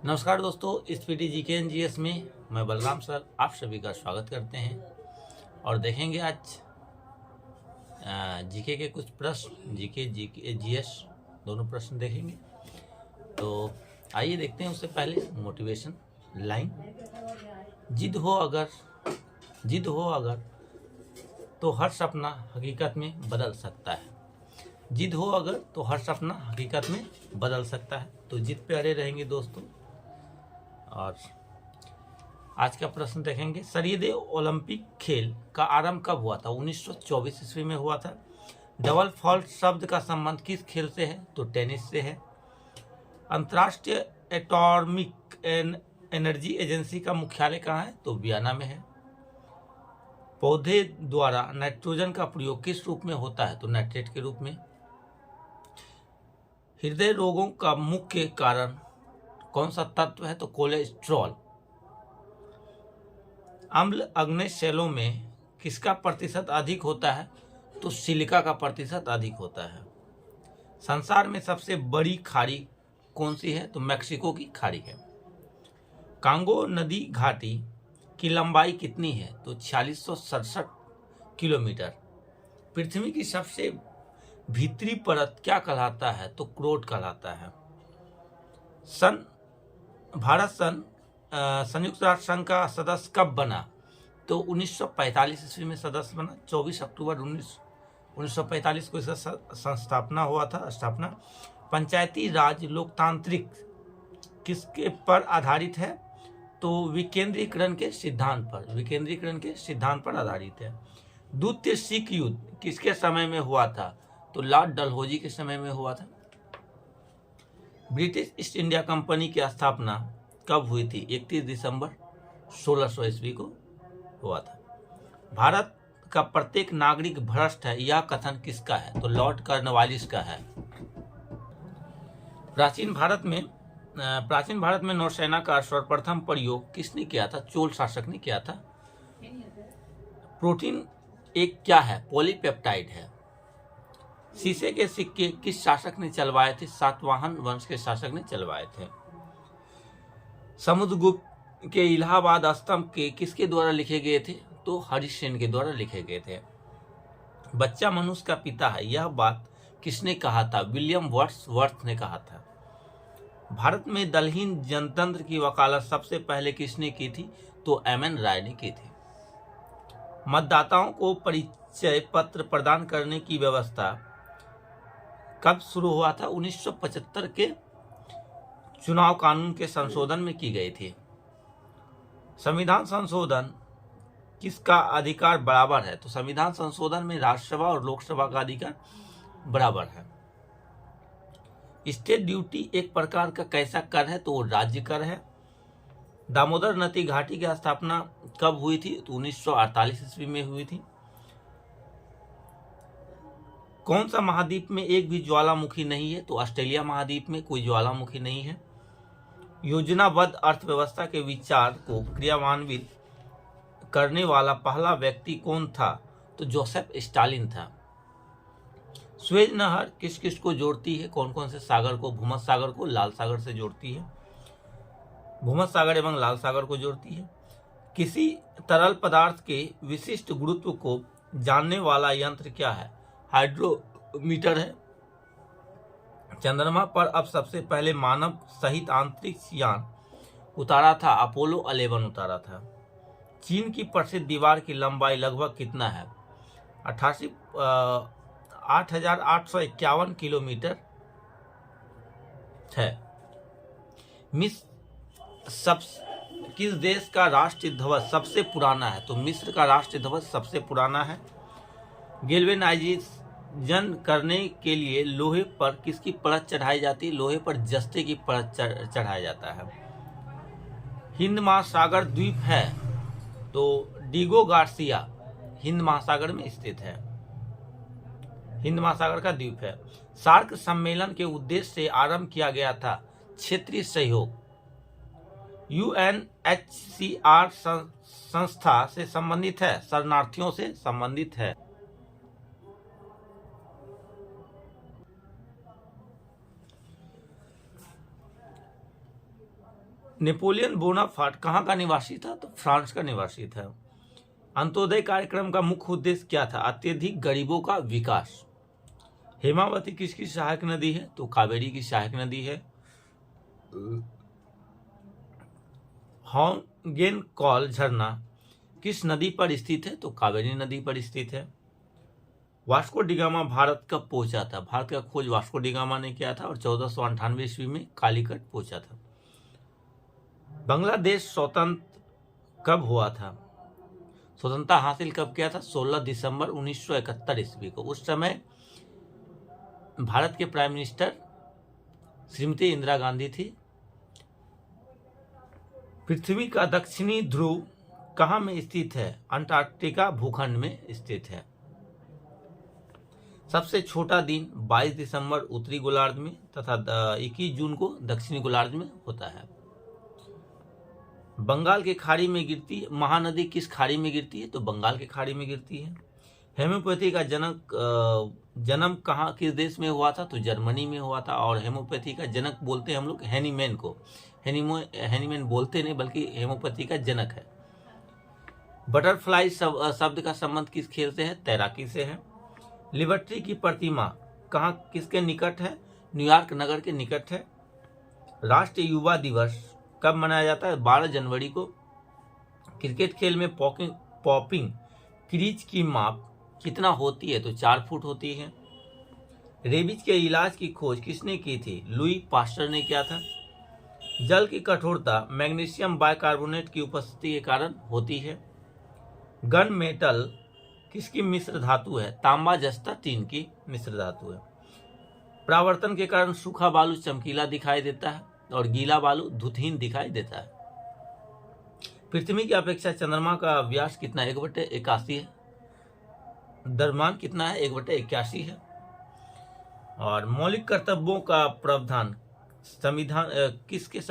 नमस्कार दोस्तों, इस पीटी जीके एनजीएस में मैं बलराम सर आप सभी का स्वागत करते हैं और देखेंगे आज जीके के कुछ प्रश्न। जीके जीएस दोनों प्रश्न देखेंगे। तो आइए देखते हैं। उससे पहले मोटिवेशन लाइन, जिद हो अगर तो हर सपना हकीकत में बदल सकता है। जिद हो अगर तो हर सपना हकीकत में बदल सकता है। तो जिद पे अड़े रहेंगे दोस्तों। और आज का प्रश्न देखेंगे, शरीर ओलंपिक खेल का आरंभ कब हुआ था? 1924 ईस्वी में हुआ था। डबल फॉल्ट शब्द का संबंध किस खेल से है? तो टेनिस से है। अंतर्राष्ट्रीय एटॉमिक एनर्जी एजेंसी का मुख्यालय कहाँ है? तो वियना में है। पौधे द्वारा नाइट्रोजन का प्रयोग किस रूप में होता है? तो नाइट्रेट के रूप में। हृदय रोगों का मुख्य कारण कौन सा तत्व है? तो कोलेस्ट्रॉल। अम्ल अग्नेय शैलों में किसका प्रतिशत अधिक होता है? तो सिलिका का प्रतिशत अधिक होता है। संसार में सबसे बड़ी खाड़ी कौन सी है? तो मैक्सिको की खाड़ी है। कांगो नदी घाटी की लंबाई कितनी है? तो 4667 किलोमीटर। पृथ्वी की सबसे भीतरी परत क्या कहलाता है? तो क्रोट कहलाता है। भारत संयुक्त राष्ट्र संघ का सदस्य कब बना? तो 1945 ईस्वी में सदस्य बना। 24 अक्टूबर 1945 को इसका संस्थापना हुआ था। पंचायती राज लोकतांत्रिक किसके पर आधारित है? तो विकेंद्रीकरण के सिद्धांत पर आधारित है। द्वितीय सिख युद्ध किसके समय में हुआ था? तो लॉर्ड डलहौजी के समय में हुआ था। ब्रिटिश ईस्ट इंडिया कंपनी की स्थापना कब हुई थी? 31 दिसंबर 1600 ईस्वी को हुआ था। भारत का प्रत्येक नागरिक भ्रष्ट है, यह कथन किसका है? तो लॉर्ड कॉर्नवालिस का है। प्राचीन भारत में नौसेना का सर्वप्रथम प्रयोग किसने किया था? चोल शासक ने किया था। प्रोटीन एक क्या है? पॉलीपेप्टाइड है। शीशे के सिक्के किस शासक ने चलवाए थे? सातवाहन वंश के शासक ने चलवाए थे। समुद्रगुप्त के इलाहाबाद स्तंभ के किसके द्वारा लिखे गए थे? तो हरिसेन के द्वारा लिखे गए थे। बच्चा मनुष्य का पिता है, यह बात किसने कहा था? विलियम वर्ड्सवर्थ ने कहा था। भारत में दलहीन जनतंत्र की वकालत सबसे पहले किसने की थी? तो एमएन राय ने की थी। मतदाताओं को परिचय पत्र प्रदान करने की व्यवस्था कब शुरू हुआ था? 1975 के चुनाव कानून के संशोधन में की गई थी। संविधान संशोधन किसका अधिकार बराबर है? तो संविधान संशोधन में राज्यसभा और लोकसभा का अधिकार बराबर है। स्टेट ड्यूटी एक प्रकार का कैसा कर है? तो राज्य कर है। दामोदर नदी घाटी की स्थापना कब हुई थी? तो 1948 ईस्वी में हुई थी। कौन सा महाद्वीप में एक भी ज्वालामुखी नहीं है? तो ऑस्ट्रेलिया महाद्वीप में कोई ज्वालामुखी नहीं है। योजनाबद्ध अर्थव्यवस्था के विचार को क्रियान्वित करने वाला पहला व्यक्ति कौन था? तो जोसेफ स्टालिन था। स्वेज नहर किस किस को जोड़ती है? कौन कौन से सागर को? भूमध्य सागर को लाल सागर से जोड़ती है। भूमध्य सागर एवं लाल सागर को जोड़ती है। किसी तरल पदार्थ के विशिष्ट गुरुत्व को जानने वाला यंत्र क्या है? हाइड्रोमीटर है। चंद्रमा पर अब सबसे पहले मानव सहित अंतरिक्ष यान उतारा था? अपोलो 11 उतारा था। चीन की प्रसिद्ध दीवार की लंबाई लगभग कितना है? 8,851 किलोमीटर है। किस देश का राष्ट्रीय ध्वज सबसे पुराना है? तो मिस्र का राष्ट्रीय ध्वज सबसे पुराना है। गैल्वेनाइजेशन करने के लिए लोहे पर किसकी परत चढ़ाई जाती है? लोहे पर जस्ते की परत चढ़ाया जाता है। हिंद महासागर द्वीप है? तो डिगो गार्सिया हिंद महासागर में स्थित है। हिंद महासागर का द्वीप है। सार्क सम्मेलन के उद्देश्य से आरंभ किया गया था क्षेत्रीय सहयोग। यूएनएचसीआर संस्था से संबंधित है? शरणार्थियों से संबंधित है। नेपोलियन बोनापार्ट कहाँ का निवासी था? तो फ्रांस का निवासी था। अंत्योदय कार्यक्रम का मुख्य उद्देश्य क्या था? अत्यधिक गरीबों का विकास। हेमावती किसकी सहायक नदी है? तो कावेरी की सहायक नदी है। हॉन्गेन कॉल झरना किस नदी पर स्थित है? तो कावेरी नदी पर स्थित है। वास्को डिगामा भारत कब पहुंचा था? भारत का खोज वास्को डिगामा ने किया था और 1498 ईस्वी में कालीकट पहुंचा था। बांग्लादेश स्वतंत्र कब हुआ था? स्वतंत्रता हासिल कब किया था? 16 दिसंबर 1971 ईस्वी को। उस समय भारत के प्राइम मिनिस्टर श्रीमती इंदिरा गांधी थी। पृथ्वी का दक्षिणी ध्रुव कहाँ में स्थित है? अंटार्कटिका भूखंड में स्थित है। सबसे छोटा दिन 22 दिसंबर उत्तरी गोलार्ध में तथा 21 जून को दक्षिणी गोलार्ध में होता है। बंगाल की खाड़ी में गिरती महानदी किस खाड़ी में गिरती है? तो बंगाल की खाड़ी में गिरती है। हेम्योपैथी का जन्म कहाँ किस देश में हुआ था? तो जर्मनी में हुआ था। और हेम्योपैथी का जनक बोलते हैं हम लोग हैनीमैन को। हैनीमैन बोलते नहीं बल्कि हेम्योपैथी का जनक है। बटरफ्लाई शब्द का संबंध किस खेल से है? तैराकी से है। लिबर्टी की प्रतिमा कहाँ किसके निकट है? न्यूयॉर्क नगर के निकट है। राष्ट्रीय युवा दिवस कब मनाया जाता है? 12 जनवरी को। क्रिकेट खेल में पॉपिंग क्रीज की माप कितना होती है? तो 4 फुट होती है। रेबीज के इलाज की खोज किसने की थी? लुई पास्टर ने किया था। जल की कठोरता मैग्नीशियम बाइकार्बोनेट की उपस्थिति के कारण होती है। गन मेटल किसकी मिश्र धातु है? तांबा जस्ता टीन की मिश्र धातु है। परावर्तन के कारण सूखा बालू चमकीला दिखाई देता है और गीला बालू धुतहीन दिखाई देता है। पृथ्वी की अपेक्षा चंद्रमा का व्यास कितना? 1/81 है। द्रव्यमान कितना है? 1/81 है। और मौलिक कर्तव्यों का प्रावधान संविधान किसके